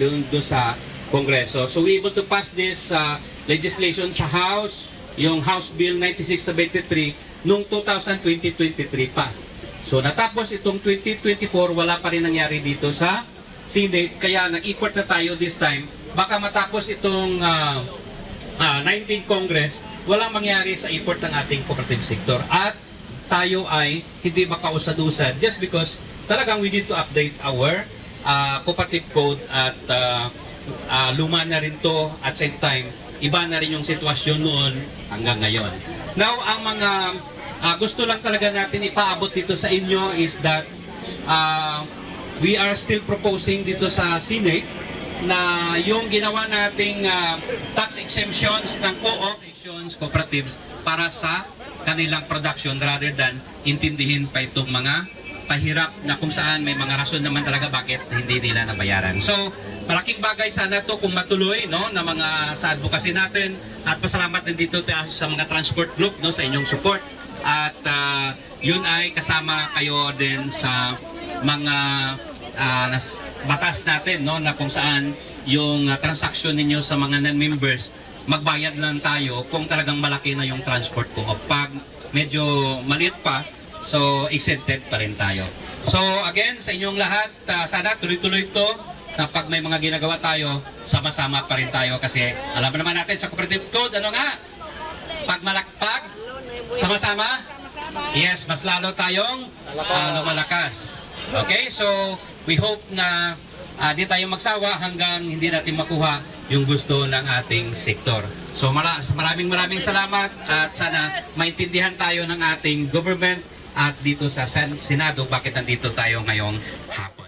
doon sa Kongreso. So we able to pass this legislation sa House, yung House Bill 9673 noong 2023 pa. So natapos itong 2024, wala pa rin nangyari dito sa Senate, kaya nag-import na tayo this time. Baka matapos itong 19th Congress, walang mangyari sa import ng ating cooperative sector. At tayo ay hindi makausadusan just because talagang we need to update our cooperative code at luma na rin to at same time. Iba na rin yung sitwasyon noon hanggang ngayon. Now, ang mga gusto lang talaga natin ipaabot dito sa inyo is that we are still proposing dito sa Senate na yung ginawa nating tax exemptions ng co-operations, cooperatives para sa kanilang production rather than intindihin pa itong mga pahirap na kung saan may mga rason naman talaga bakit hindi nila nabayaran. So, malaking bagay sana to kung matuloy, no, na mga sa advocacy natin, at pasalamat din dito sa mga transport group, no, sa inyong support. At yun ay kasama kayo din sa mga batas natin, no, na kung saan yung transaction ninyo sa mga non-members, magbayad lang tayo kung talagang malaki na yung transport ko. O pag medyo maliit pa, so exempted pa rin tayo. So again, sa inyong lahat, sana tuloy-tuloy ito na pag may mga ginagawa tayo, sama-sama pa rin tayo kasi alam naman natin sa cooperative code, ano nga, pag malakpag, sama-sama, yes, mas lalo tayong lumalakas. Okay, so we hope na di tayo magsawa hanggang hindi natin makuha yung gusto ng ating sektor. So maraming salamat at sana maintindihan tayo ng ating government at dito sa Senado bakit nandito tayo ngayong hapon.